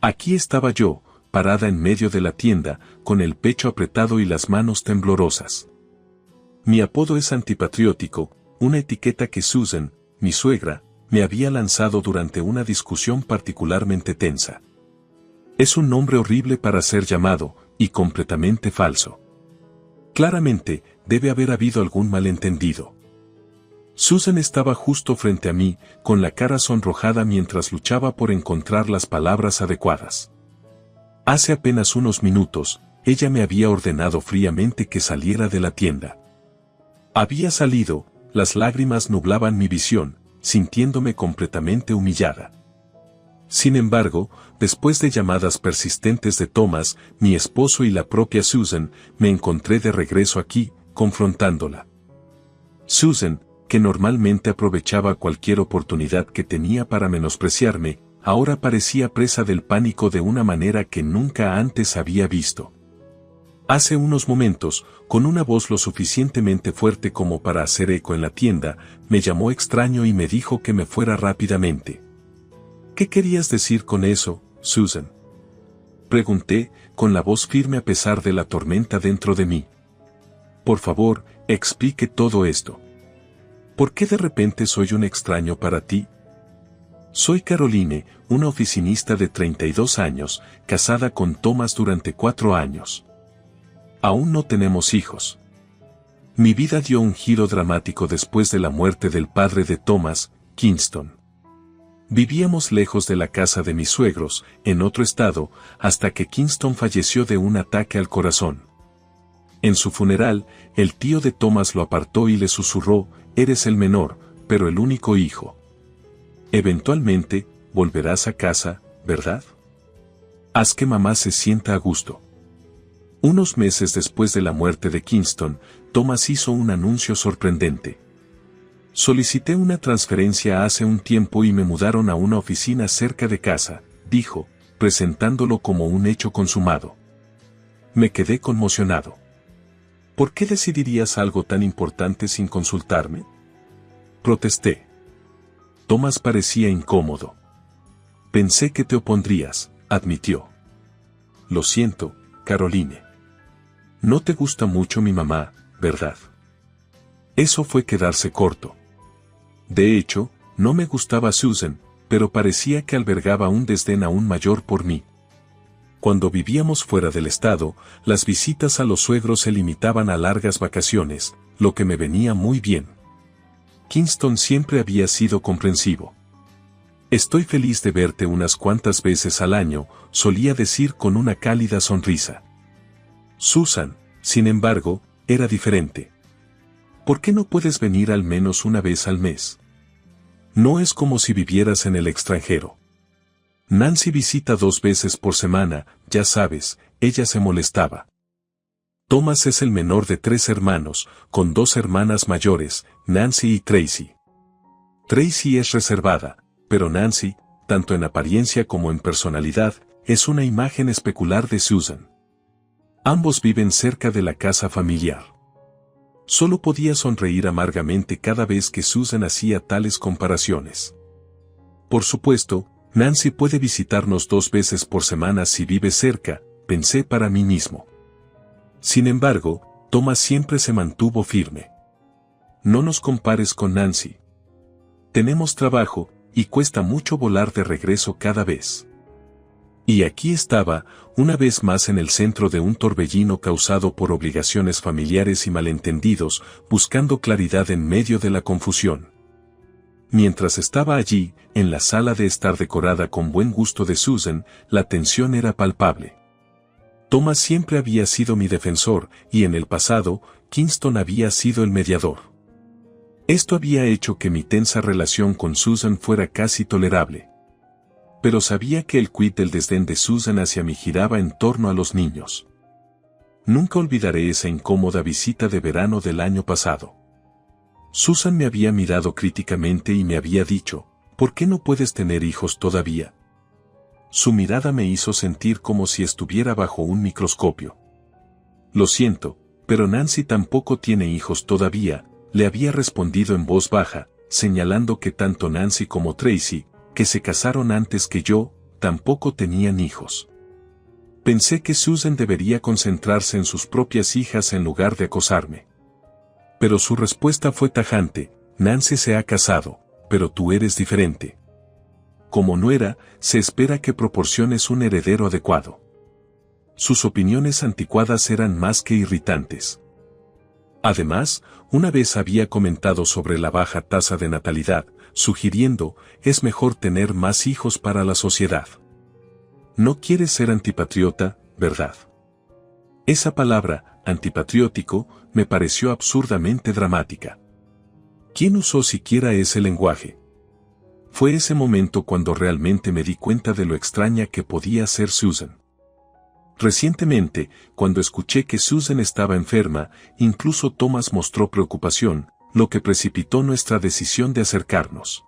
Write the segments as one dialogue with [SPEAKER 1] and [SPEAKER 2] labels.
[SPEAKER 1] Aquí estaba yo, parada en medio de la tienda, con el pecho apretado y las manos temblorosas. Mi apodo es antipatriótico, una etiqueta que Susan, mi suegra, me había lanzado durante una discusión particularmente tensa. Es un nombre horrible para ser llamado, y completamente falso. Claramente, debe haber habido algún malentendido. Susan estaba justo frente a mí, con la cara sonrojada mientras luchaba por encontrar las palabras adecuadas. Hace apenas unos minutos, ella me había ordenado fríamente que saliera de la tienda. Había salido, las lágrimas nublaban mi visión, sintiéndome completamente humillada. Sin embargo, después de llamadas persistentes de Thomas, mi esposo y la propia Susan, me encontré de regreso aquí, confrontándola. Susan, que normalmente aprovechaba cualquier oportunidad que tenía para menospreciarme, ahora parecía presa del pánico de una manera que nunca antes había visto. Hace unos momentos, con una voz lo suficientemente fuerte como para hacer eco en la tienda, me llamó extraño y me dijo que me fuera rápidamente. ¿Qué querías decir con eso, Susan? Pregunté, con la voz firme a pesar de la tormenta dentro de mí. Por favor, explique todo esto. ¿Por qué de repente soy un extraño para ti? Soy Caroline, una oficinista de 32 años, casada con Thomas durante 4 años. Aún no tenemos hijos. Mi vida dio un giro dramático después de la muerte del padre de Thomas, Kingston. Vivíamos lejos de la casa de mis suegros, en otro estado, hasta que Kingston falleció de un ataque al corazón. En su funeral, el tío de Thomas lo apartó y le susurró: «Eres el menor, pero el único hijo. Eventualmente, volverás a casa, ¿verdad? Haz que mamá se sienta a gusto». Unos meses después de la muerte de Kingston, Thomas hizo un anuncio sorprendente. «Solicité una transferencia hace un tiempo y me mudaron a una oficina cerca de casa», dijo, presentándolo como un hecho consumado. Me quedé conmocionado. ¿Por qué decidirías algo tan importante sin consultarme? Protesté. Thomas parecía incómodo. Pensé que te opondrías, admitió. Lo siento, Caroline. No te gusta mucho mi mamá, ¿verdad? Eso fue quedarse corto. De hecho, no me gustaba Susan, pero parecía que albergaba un desdén aún mayor por mí. Cuando vivíamos fuera del estado, las visitas a los suegros se limitaban a largas vacaciones, lo que me venía muy bien. Kingston siempre había sido comprensivo. Estoy feliz de verte unas cuantas veces al año, solía decir con una cálida sonrisa. Susan, sin embargo, era diferente. ¿Por qué no puedes venir al menos una vez al mes? No es como si vivieras en el extranjero. Nancy visita 2 veces por semana, ya sabes, ella se molestaba. Thomas es el menor de 3 hermanos, con 2 hermanas mayores, Nancy y Tracy. Tracy es reservada, pero Nancy, tanto en apariencia como en personalidad, es una imagen especular de Susan. Ambos viven cerca de la casa familiar. Solo podía sonreír amargamente cada vez que Susan hacía tales comparaciones. Por supuesto, Nancy puede visitarnos 2 veces por semana si vive cerca, pensé para mí mismo. Sin embargo, Thomas siempre se mantuvo firme. No nos compares con Nancy. Tenemos trabajo, y cuesta mucho volar de regreso cada vez. Y aquí estaba, una vez más en el centro de un torbellino causado por obligaciones familiares y malentendidos, buscando claridad en medio de la confusión. Mientras estaba allí, en la sala de estar decorada con buen gusto de Susan, la tensión era palpable. Thomas siempre había sido mi defensor, y en el pasado, Kingston había sido el mediador. Esto había hecho que mi tensa relación con Susan fuera casi tolerable. Pero sabía que el quid del desdén de Susan hacia mí giraba en torno a los niños. Nunca olvidaré esa incómoda visita de verano del año pasado. Susan me había mirado críticamente y me había dicho, ¿por qué no puedes tener hijos todavía? Su mirada me hizo sentir como si estuviera bajo un microscopio. Lo siento, pero Nancy tampoco tiene hijos todavía, le había respondido en voz baja, señalando que tanto Nancy como Tracy, que se casaron antes que yo, tampoco tenían hijos. Pensé que Susan debería concentrarse en sus propias hijas en lugar de acosarme. Pero su respuesta fue tajante: Nancy se ha casado, pero tú eres diferente. Como nuera, se espera que proporciones un heredero adecuado. Sus opiniones anticuadas eran más que irritantes. Además, una vez había comentado sobre la baja tasa de natalidad, sugiriendo: es mejor tener más hijos para la sociedad. No quieres ser antipatriota, ¿verdad? Esa palabra, antipatriótico, me pareció absurdamente dramática. ¿Quién usó siquiera ese lenguaje? Fue ese momento cuando realmente me di cuenta de lo extraña que podía ser Susan. Recientemente, cuando escuché que Susan estaba enferma, incluso Thomas mostró preocupación, lo que precipitó nuestra decisión de acercarnos.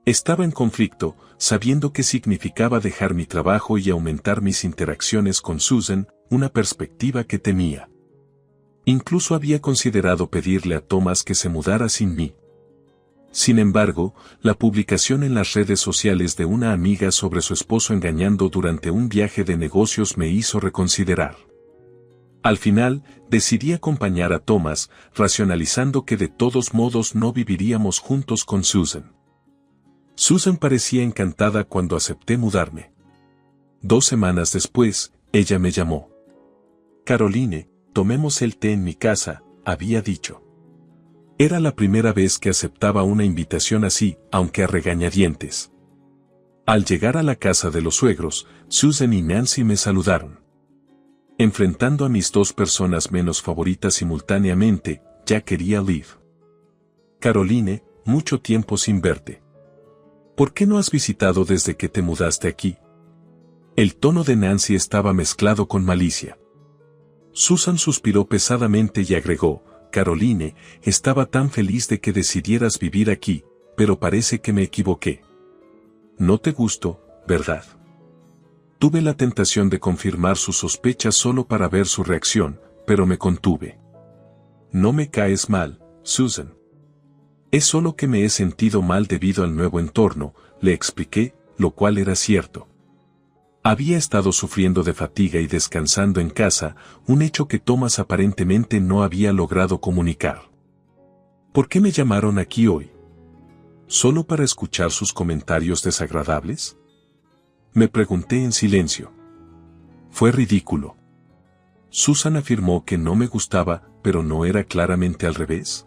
[SPEAKER 1] Estaba en conflicto, sabiendo qué significaba dejar mi trabajo y aumentar mis interacciones con Susan, una perspectiva que temía. Incluso había considerado pedirle a Thomas que se mudara sin mí. Sin embargo, la publicación en las redes sociales de una amiga sobre su esposo engañando durante un viaje de negocios me hizo reconsiderar. Al final, decidí acompañar a Thomas, racionalizando que de todos modos no viviríamos juntos con Susan. Susan parecía encantada cuando acepté mudarme. 2 semanas después, ella me llamó. Caroline, tomemos el té en mi casa, había dicho. Era la primera vez que aceptaba una invitación así, aunque a regañadientes. Al llegar a la casa de los suegros, Susan y Nancy me saludaron. Enfrentando a mis 2 personas menos favoritas simultáneamente, ya quería Liv. Caroline, mucho tiempo sin verte. ¿Por qué no has visitado desde que te mudaste aquí? El tono de Nancy estaba mezclado con malicia. Susan suspiró pesadamente y agregó: Caroline, estaba tan feliz de que decidieras vivir aquí, pero parece que me equivoqué. No te gustó, ¿verdad? Tuve la tentación de confirmar sus sospechas solo para ver su reacción, pero me contuve. No me caes mal, Susan. Es solo que me he sentido mal debido al nuevo entorno, le expliqué, lo cual era cierto. Había estado sufriendo de fatiga y descansando en casa, un hecho que Thomas aparentemente no había logrado comunicar. ¿Por qué me llamaron aquí hoy? ¿Solo para escuchar sus comentarios desagradables? Me pregunté en silencio. Fue ridículo. Susan afirmó que no me gustaba, pero ¿no era claramente al revés?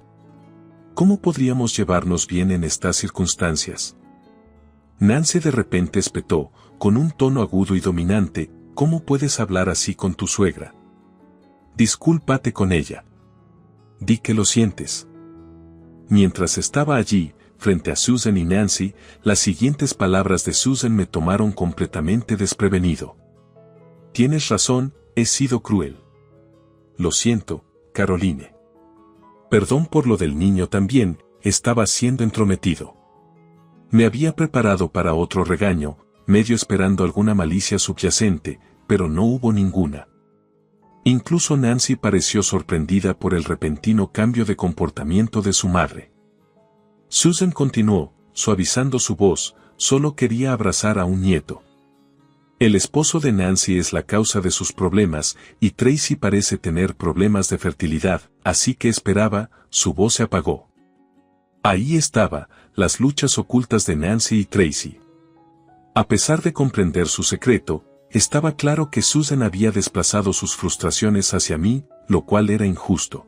[SPEAKER 1] ¿Cómo podríamos llevarnos bien en estas circunstancias? Nancy de repente espetó, con un tono agudo y dominante: ¿cómo puedes hablar así con tu suegra? Discúlpate con ella. Di que lo sientes. Mientras estaba allí, frente a Susan y Nancy, las siguientes palabras de Susan me tomaron completamente desprevenido. Tienes razón, he sido cruel. Lo siento, Caroline. Perdón por lo del niño también, estaba siendo entrometido. Me había preparado para otro regaño, medio esperando alguna malicia subyacente, pero no hubo ninguna. Incluso Nancy pareció sorprendida por el repentino cambio de comportamiento de su madre. Susan continuó, suavizando su voz: solo quería abrazar a un nieto. El esposo de Nancy es la causa de sus problemas, y Tracy parece tener problemas de fertilidad, así que esperaba. Su voz se apagó. Ahí estaba, las luchas ocultas de Nancy y Tracy. A pesar de comprender su secreto, estaba claro que Susan había desplazado sus frustraciones hacia mí, lo cual era injusto.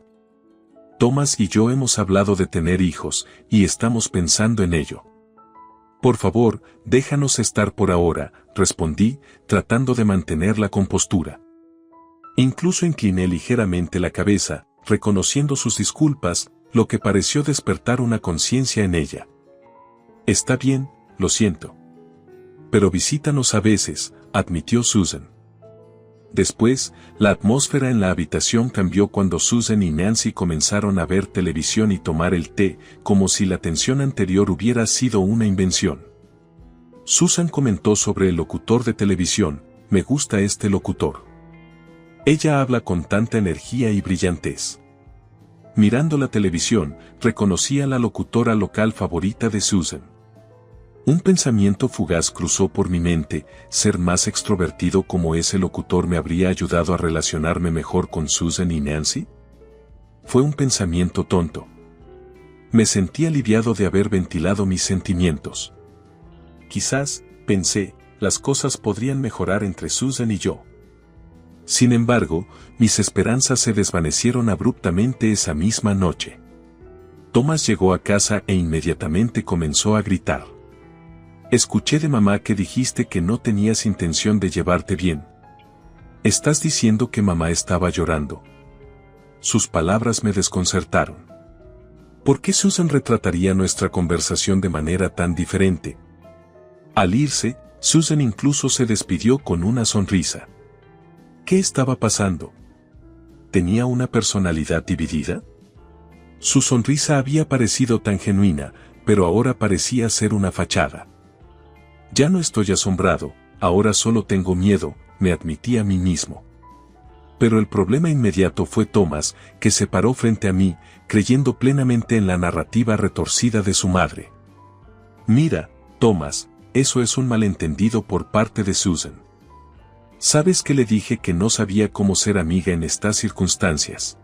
[SPEAKER 1] Thomas y yo hemos hablado de tener hijos, y estamos pensando en ello. Por favor, déjanos estar por ahora, respondí, tratando de mantener la compostura. Incluso incliné ligeramente la cabeza, reconociendo sus disculpas, lo que pareció despertar una conciencia en ella. Está bien, lo siento. Pero visítanos a veces, admitió Susan. Después, la atmósfera en la habitación cambió cuando Susan y Nancy comenzaron a ver televisión y tomar el té, como si la tensión anterior hubiera sido una invención. Susan comentó sobre el locutor de televisión: me gusta este locutor. Ella habla con tanta energía y brillantez. Mirando la televisión, reconocí a la locutora local favorita de Susan. Un pensamiento fugaz cruzó por mi mente: ser más extrovertido como ese locutor me habría ayudado a relacionarme mejor con Susan y Nancy. Fue un pensamiento tonto. Me sentí aliviado de haber ventilado mis sentimientos. Quizás, pensé, las cosas podrían mejorar entre Susan y yo. Sin embargo, mis esperanzas se desvanecieron abruptamente esa misma noche. Thomas llegó a casa e inmediatamente comenzó a gritar. Escuché de mamá que dijiste que no tenías intención de llevarte bien. ¿Estás diciendo que mamá estaba llorando? Sus palabras me desconcertaron. ¿Por qué Susan retrataría nuestra conversación de manera tan diferente? Al irse, Susan incluso se despidió con una sonrisa. ¿Qué estaba pasando? ¿Tenía una personalidad dividida? Su sonrisa había parecido tan genuina, pero ahora parecía ser una fachada. Ya no estoy asombrado, ahora solo tengo miedo, me admití a mí mismo. Pero el problema inmediato fue Thomas, que se paró frente a mí, creyendo plenamente en la narrativa retorcida de su madre. Mira, Thomas, eso es un malentendido por parte de Susan. ¿Sabes que le dije que no sabía cómo ser amiga en estas circunstancias?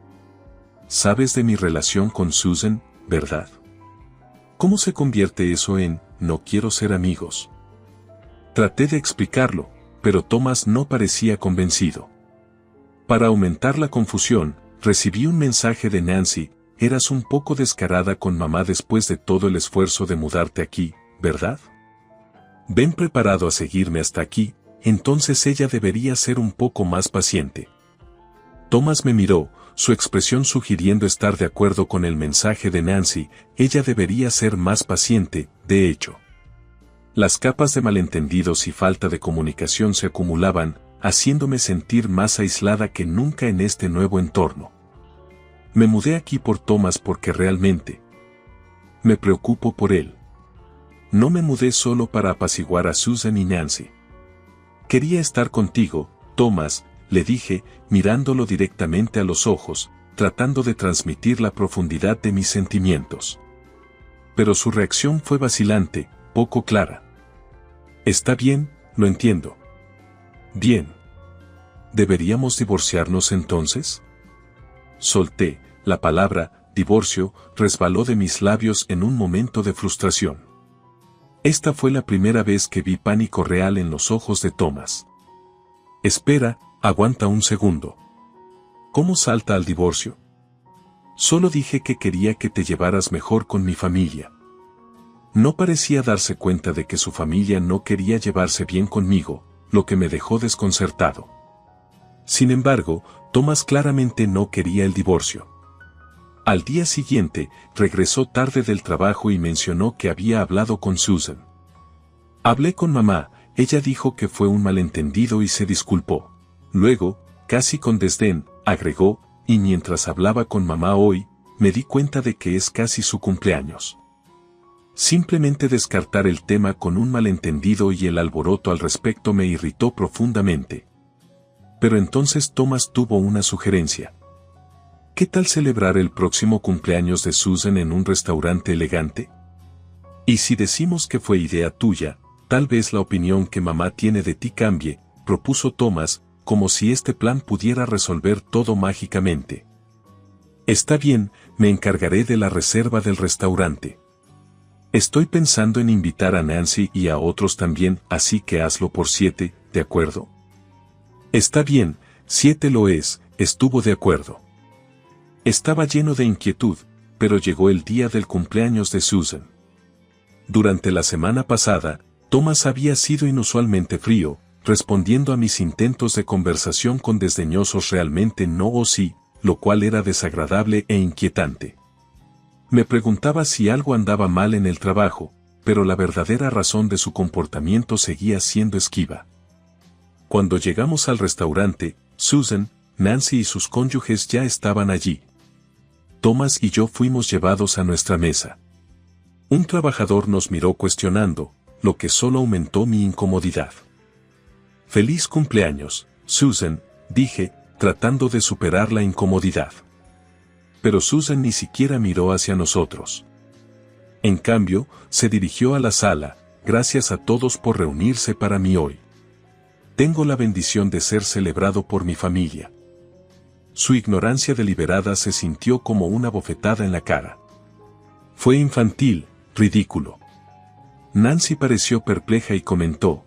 [SPEAKER 1] Sabes de mi relación con Susan, ¿verdad? ¿Cómo se convierte eso en no quiero ser amigos? Traté de explicarlo, pero Thomas no parecía convencido. Para aumentar la confusión, recibí un mensaje de Nancy: eras un poco descarada con mamá después de todo el esfuerzo de mudarte aquí, ¿verdad? Ven preparado a seguirme hasta aquí, entonces ella debería ser un poco más paciente. Thomas me miró, su expresión sugiriendo estar de acuerdo con el mensaje de Nancy: ella debería ser más paciente, de hecho. Las capas de malentendidos y falta de comunicación se acumulaban, haciéndome sentir más aislada que nunca en este nuevo entorno. Me mudé aquí por Thomas porque realmente me preocupo por él. No me mudé solo para apaciguar a Susan y Nancy. Quería estar contigo, Thomas, le dije, mirándolo directamente a los ojos, tratando de transmitir la profundidad de mis sentimientos. Pero su reacción fue vacilante, poco clara. Está bien, lo entiendo. Bien. ¿Deberíamos divorciarnos entonces? Solté, la palabra divorcio resbaló de mis labios en un momento de frustración. Esta fue la primera vez que vi pánico real en los ojos de Thomas. Espera, aguanta un segundo. ¿Cómo salta al divorcio? Solo dije que quería que te llevaras mejor con mi familia. No parecía darse cuenta de que su familia no quería llevarse bien conmigo, lo que me dejó desconcertado. Sin embargo, Thomas claramente no quería el divorcio. Al día siguiente, regresó tarde del trabajo y mencionó que había hablado con Susan. Hablé con mamá, ella dijo que fue un malentendido y se disculpó. Luego, casi con desdén, agregó: y mientras hablaba con mamá hoy, me di cuenta de que es casi su cumpleaños. Simplemente descartar el tema con un malentendido y el alboroto al respecto me irritó profundamente. Pero entonces Thomas tuvo una sugerencia. ¿Qué tal celebrar el próximo cumpleaños de Susan en un restaurante elegante? Y si decimos que fue idea tuya, tal vez la opinión que mamá tiene de ti cambie, propuso Thomas, como si este plan pudiera resolver todo mágicamente. Está bien, me encargaré de la reserva del restaurante. Estoy pensando en invitar a Nancy y a otros también, así que hazlo por 7, ¿de acuerdo? Está bien, 7 lo es, estuvo de acuerdo. Estaba lleno de inquietud, pero llegó el día del cumpleaños de Susan. Durante la semana pasada, Thomas había sido inusualmente frío, respondiendo a mis intentos de conversación con desdeñosos realmente no o sí, lo cual era desagradable e inquietante. Me preguntaba si algo andaba mal en el trabajo, pero la verdadera razón de su comportamiento seguía siendo esquiva. Cuando llegamos al restaurante, Susan, Nancy y sus cónyuges ya estaban allí. Thomas y yo fuimos llevados a nuestra mesa. Un trabajador nos miró cuestionando, lo que solo aumentó mi incomodidad. «Feliz cumpleaños, Susan», dije, tratando de superar la incomodidad. Pero Susan ni siquiera miró hacia nosotros. En cambio, se dirigió a la sala, gracias a todos por reunirse para mí hoy. Tengo la bendición de ser celebrado por mi familia. Su ignorancia deliberada se sintió como una bofetada en la cara. Fue infantil, ridículo. Nancy pareció perpleja y comentó,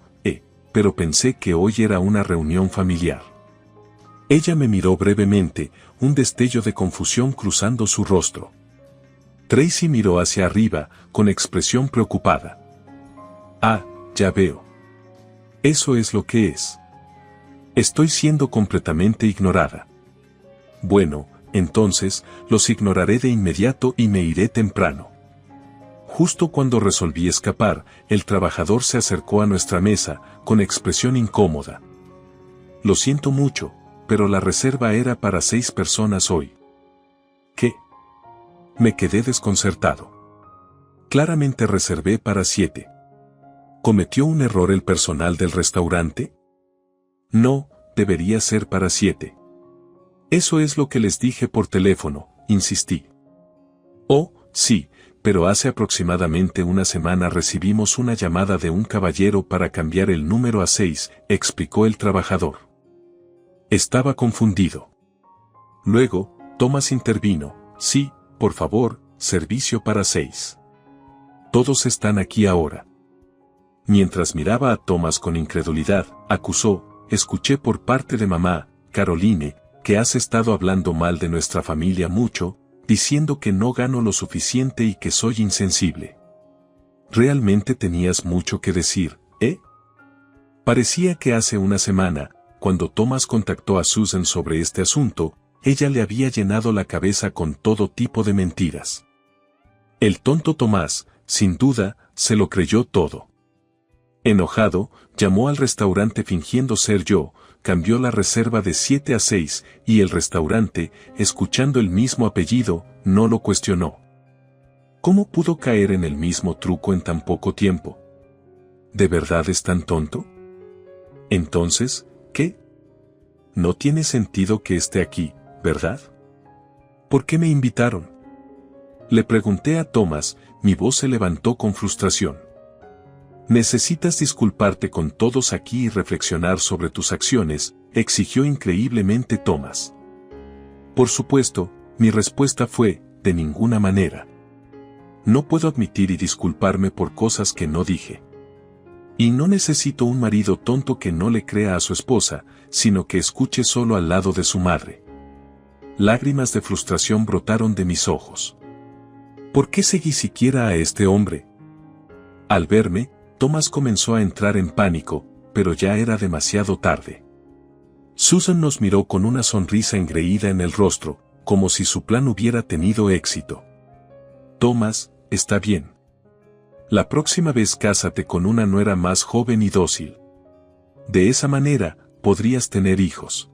[SPEAKER 1] pero pensé que hoy era una reunión familiar. Ella me miró brevemente, un destello de confusión cruzando su rostro. Tracy miró hacia arriba, con expresión preocupada. Ah, ya veo. Eso es lo que es. Estoy siendo completamente ignorada. Bueno, entonces, los ignoraré de inmediato y me iré temprano. Justo cuando resolví escapar, el trabajador se acercó a nuestra mesa, con expresión incómoda. Lo siento mucho, pero la reserva era para 6 personas hoy. ¿Qué? Me quedé desconcertado. Claramente reservé para 7. ¿Cometió un error el personal del restaurante? No, debería ser para 7. Eso es lo que les dije por teléfono, insistí. Oh, sí, pero hace aproximadamente una semana recibimos una llamada de un caballero para cambiar el número a 6, explicó el trabajador. Estaba confundido. Luego, Thomas intervino, sí, por favor, servicio para 6. Todos están aquí ahora. Mientras miraba a Thomas con incredulidad, acusó, escuché por parte de mamá, Caroline, que has estado hablando mal de nuestra familia mucho, diciendo que no gano lo suficiente y que soy insensible. Realmente tenías mucho que decir, ¿eh? Parecía que hace una semana, cuando Thomas contactó a Susan sobre este asunto, ella le había llenado la cabeza con todo tipo de mentiras. El tonto Tomás, sin duda, se lo creyó todo. Enojado, llamó al restaurante fingiendo ser yo, cambió la reserva de 7 a 6, y el restaurante, escuchando el mismo apellido, no lo cuestionó. ¿Cómo pudo caer en el mismo truco en tan poco tiempo? ¿De verdad es tan tonto? Entonces, ¿qué? No tiene sentido que esté aquí, ¿verdad? ¿Por qué me invitaron? Le pregunté a Thomas, mi voz se levantó con frustración. Necesitas disculparte con todos aquí y reflexionar sobre tus acciones, exigió increíblemente Thomas. Por supuesto, mi respuesta fue, de ninguna manera. No puedo admitir y disculparme por cosas que no dije. Y no necesito un marido tonto que no le crea a su esposa, sino que escuche solo al lado de su madre. Lágrimas de frustración brotaron de mis ojos. ¿Por qué seguí siquiera a este hombre? Al verme, Thomas comenzó a entrar en pánico, pero ya era demasiado tarde. Susan nos miró con una sonrisa engreída en el rostro, como si su plan hubiera tenido éxito. Thomas, está bien. La próxima vez cásate con una nuera más joven y dócil. De esa manera, podrías tener hijos.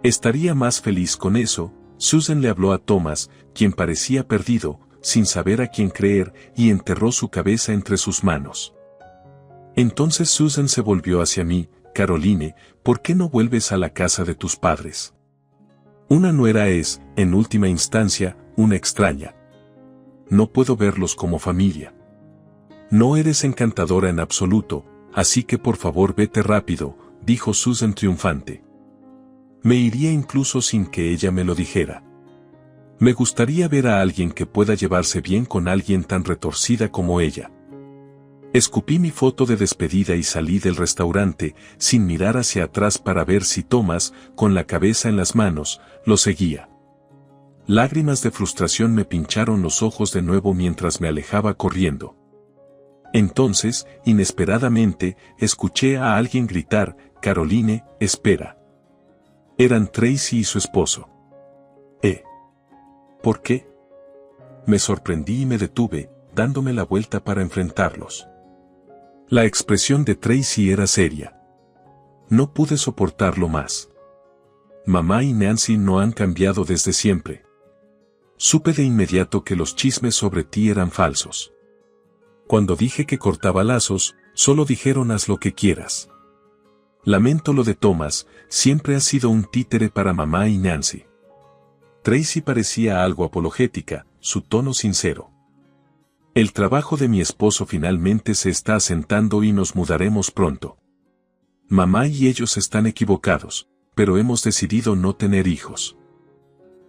[SPEAKER 1] Estaría más feliz con eso. Susan le habló a Thomas, quien parecía perdido, sin saber a quién creer, y enterró su cabeza entre sus manos. Entonces Susan se volvió hacia mí, Caroline, ¿por qué no vuelves a la casa de tus padres? Una nuera es, en última instancia, una extraña. No puedo verlos como familia. No eres encantadora en absoluto, así que por favor vete rápido, dijo Susan triunfante. Me iría incluso sin que ella me lo dijera. Me gustaría ver a alguien que pueda llevarse bien con alguien tan retorcida como ella. Escupí mi foto de despedida y salí del restaurante, sin mirar hacia atrás para ver si Thomas, con la cabeza en las manos, lo seguía. Lágrimas de frustración me pincharon los ojos de nuevo mientras me alejaba corriendo. Entonces, inesperadamente, escuché a alguien gritar, «Caroline, espera». Eran Tracy y su esposo. ¿Por qué? Me sorprendí y me detuve, dándome la vuelta para enfrentarlos. La expresión de Tracy era seria. No pude soportarlo más. Mamá y Nancy no han cambiado desde siempre. Supe de inmediato que los chismes sobre ti eran falsos. Cuando dije que cortaba lazos, solo dijeron haz lo que quieras. Lamento lo de Thomas, siempre ha sido un títere para mamá y Nancy. Tracy parecía algo apologética, su tono sincero. El trabajo de mi esposo finalmente se está asentando y nos mudaremos pronto. Mamá y ellos están equivocados, pero hemos decidido no tener hijos.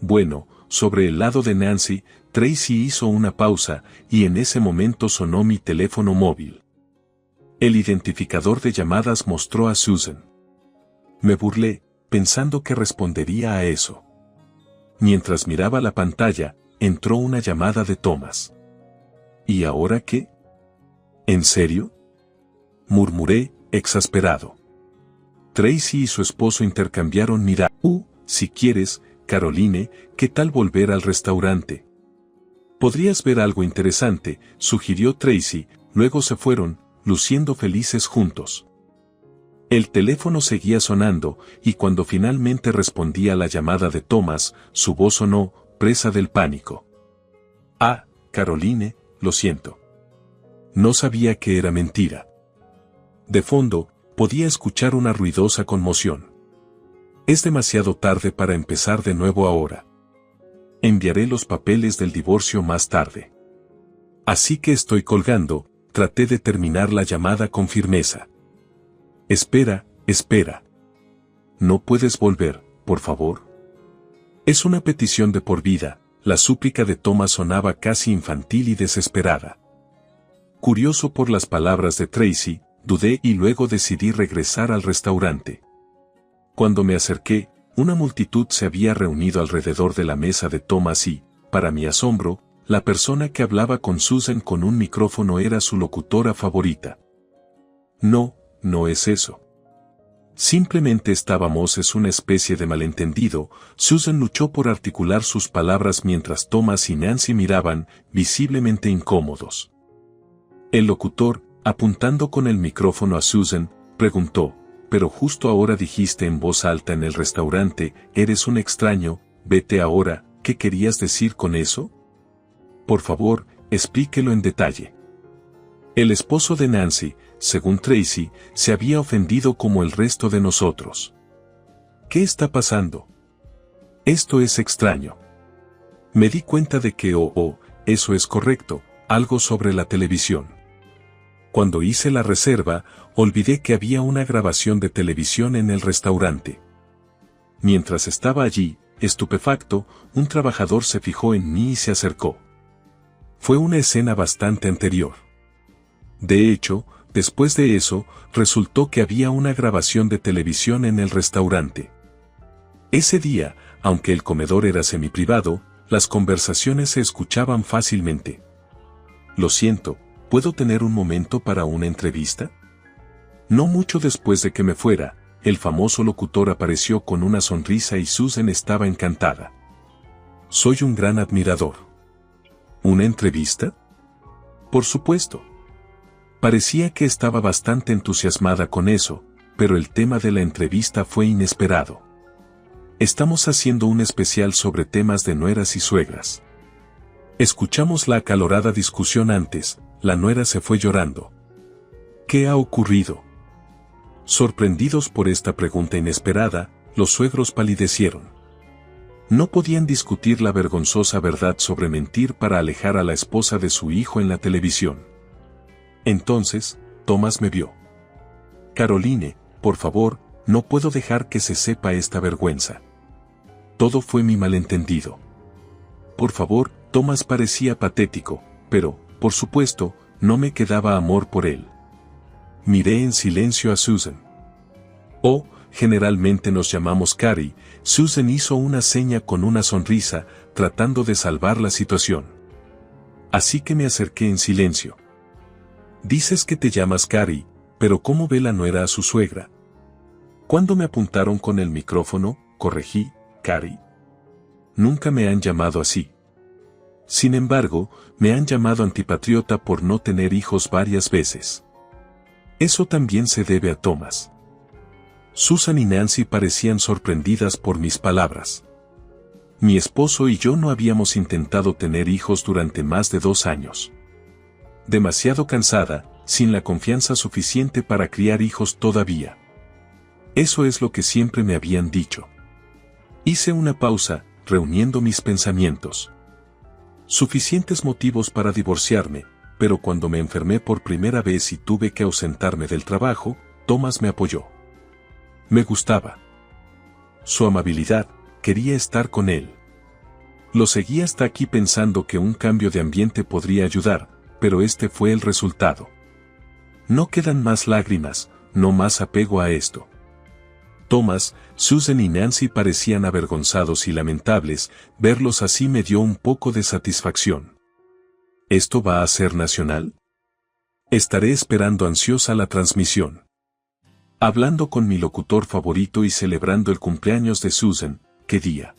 [SPEAKER 1] Bueno, sobre el lado de Nancy, Tracy hizo una pausa y en ese momento sonó mi teléfono móvil. El identificador de llamadas mostró a Susan. Me burlé, pensando que respondería a eso. Mientras miraba la pantalla, entró una llamada de Thomas. ¿Y ahora qué? ¿En serio? Murmuré, exasperado. Tracy y su esposo intercambiaron miradas. Si quieres, Caroline, ¿qué tal volver al restaurante? Podrías ver algo interesante, sugirió Tracy, luego se fueron, luciendo felices juntos. El teléfono seguía sonando, y cuando finalmente respondí a la llamada de Thomas, su voz sonó, presa del pánico. Ah, Caroline, lo siento. No sabía que era mentira. De fondo, podía escuchar una ruidosa conmoción. Es demasiado tarde para empezar de nuevo ahora. Enviaré los papeles del divorcio más tarde. Así que estoy colgando, traté de terminar la llamada con firmeza. Espera, espera. ¿No puedes volver, por favor? Es una petición de por vida, la súplica de Thomas sonaba casi infantil y desesperada. Curioso por las palabras de Tracy, dudé y luego decidí regresar al restaurante. Cuando me acerqué, una multitud se había reunido alrededor de la mesa de Thomas y, para mi asombro, la persona que hablaba con Susan con un micrófono era su locutora favorita. No, no es eso. Simplemente estábamos en una especie de malentendido. Susan luchó por articular sus palabras mientras Thomas y Nancy miraban, visiblemente incómodos. El locutor, apuntando con el micrófono a Susan, preguntó, pero justo ahora dijiste en voz alta en el restaurante, eres un extraño, vete ahora, ¿qué querías decir con eso? Por favor, explíquelo en detalle. El esposo de Nancy, según Tracy, se había ofendido como el resto de nosotros. ¿Qué está pasando? Esto es extraño. Me di cuenta de que eso es correcto, algo sobre la televisión. Cuando hice la reserva, olvidé que había una grabación de televisión en el restaurante. Mientras estaba allí, estupefacto, un trabajador se fijó en mí y se acercó. Fue una escena bastante anterior. De hecho, después de eso, resultó que había una grabación de televisión en el restaurante. Ese día, aunque el comedor era semiprivado, las conversaciones se escuchaban fácilmente. Lo siento, ¿puedo tener un momento para una entrevista? No mucho después de que me fuera, el famoso locutor apareció con una sonrisa y Susan estaba encantada. Soy un gran admirador. ¿Una entrevista? Por supuesto. Parecía que estaba bastante entusiasmada con eso, pero el tema de la entrevista fue inesperado. Estamos haciendo un especial sobre temas de nueras y suegras. Escuchamos la acalorada discusión antes, la nuera se fue llorando. ¿Qué ha ocurrido? Sorprendidos por esta pregunta inesperada, los suegros palidecieron. No podían discutir la vergonzosa verdad sobre mentir para alejar a la esposa de su hijo en la televisión. Entonces, Thomas me vio. Caroline, por favor, no puedo dejar que se sepa esta vergüenza. Todo fue mi malentendido. Por favor, Thomas parecía patético, pero, por supuesto, no me quedaba amor por él. Miré en silencio a Susan. Oh, generalmente nos llamamos Carrie. Susan hizo una seña con una sonrisa, tratando de salvar la situación. Así que me acerqué en silencio. Dices que te llamas Carrie, pero ¿cómo ve la nuera a su suegra? Cuando me apuntaron con el micrófono, corregí, Carrie. Nunca me han llamado así. Sin embargo, me han llamado antipatriota por no tener hijos varias veces. Eso también se debe a Thomas. Susan y Nancy parecían sorprendidas por mis palabras. Mi esposo y yo no habíamos intentado tener hijos durante más de 2 años. Demasiado cansada, sin la confianza suficiente para criar hijos todavía. Eso es lo que siempre me habían dicho. Hice una pausa, reuniendo mis pensamientos. Suficientes motivos para divorciarme, pero cuando me enfermé por primera vez y tuve que ausentarme del trabajo, Thomas me apoyó. Me gustaba su amabilidad, quería estar con él. Lo seguí hasta aquí pensando que un cambio de ambiente podría ayudar, pero este fue el resultado. No quedan más lágrimas, no más apego a esto. Thomas, Susan y Nancy parecían avergonzados y lamentables, verlos así me dio un poco de satisfacción. ¿Esto va a ser nacional? Estaré esperando ansiosa la transmisión. Hablando con mi locutor favorito y celebrando el cumpleaños de Susan, ¿qué día?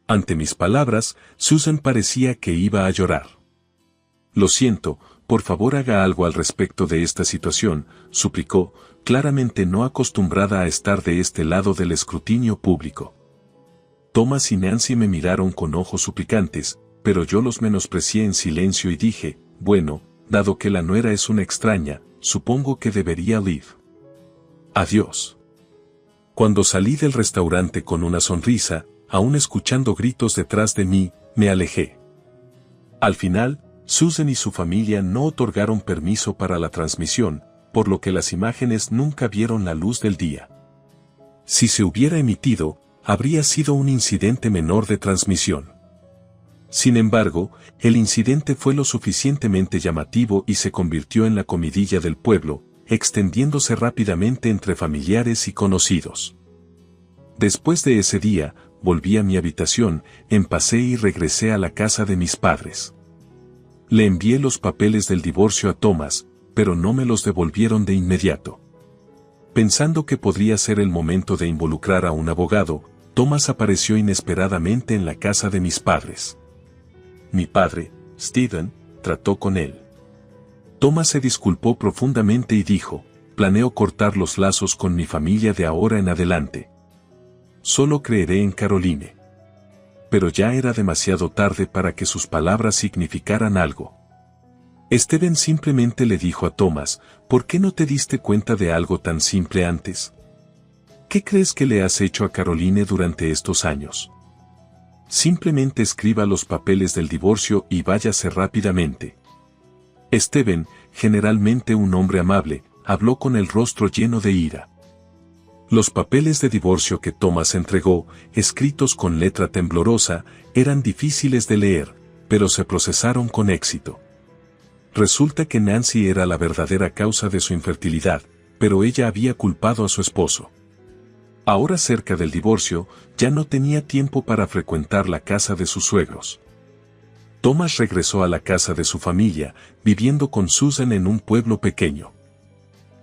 [SPEAKER 1] Ante mis palabras, Susan parecía que iba a llorar. Lo siento, por favor haga algo al respecto de esta situación, suplicó, claramente no acostumbrada a estar de este lado del escrutinio público. Thomas y Nancy me miraron con ojos suplicantes, pero yo los menosprecié en silencio y dije, bueno, dado que la nuera es una extraña, supongo que debería ir. Adiós. Cuando salí del restaurante con una sonrisa, aún escuchando gritos detrás de mí, me alejé. Al final, Susan y su familia no otorgaron permiso para la transmisión, por lo que las imágenes nunca vieron la luz del día. Si se hubiera emitido, habría sido un incidente menor de transmisión. Sin embargo, el incidente fue lo suficientemente llamativo y se convirtió en la comidilla del pueblo, extendiéndose rápidamente entre familiares y conocidos. Después de ese día, volví a mi habitación, empacé y regresé a la casa de mis padres. Le envié los papeles del divorcio a Thomas, pero no me los devolvieron de inmediato. Pensando que podría ser el momento de involucrar a un abogado, Thomas apareció inesperadamente en la casa de mis padres. Mi padre, Stephen, trató con él. Thomas se disculpó profundamente y dijo, planeo cortar los lazos con mi familia de ahora en adelante. Solo creeré en Caroline. Pero ya era demasiado tarde para que sus palabras significaran algo. Stephen simplemente le dijo a Thomas, ¿por qué no te diste cuenta de algo tan simple antes? ¿Qué crees que le has hecho a Caroline durante estos años? Simplemente escriba los papeles del divorcio y váyase rápidamente. Stephen, generalmente un hombre amable, habló con el rostro lleno de ira. Los papeles de divorcio que Thomas entregó, escritos con letra temblorosa, eran difíciles de leer, pero se procesaron con éxito. Resulta que Nancy era la verdadera causa de su infertilidad, pero ella había culpado a su esposo. Ahora cerca del divorcio, ya no tenía tiempo para frecuentar la casa de sus suegros. Thomas regresó a la casa de su familia, viviendo con Susan en un pueblo pequeño.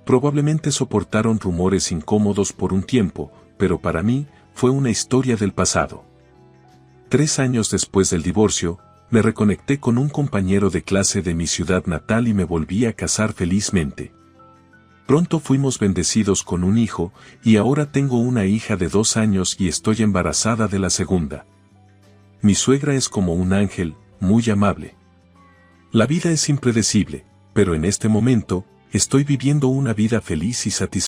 [SPEAKER 1] Probablemente soportaron rumores incómodos por un tiempo, pero para mí, fue una historia del pasado. 3 años después del divorcio, me reconecté con un compañero de clase de mi ciudad natal y me volví a casar felizmente. Pronto fuimos bendecidos con un hijo, y ahora tengo una hija de 2 años y estoy embarazada de la segunda. Mi suegra es como un ángel, muy amable. La vida es impredecible, pero en este momento, estoy viviendo una vida feliz y satisfecha.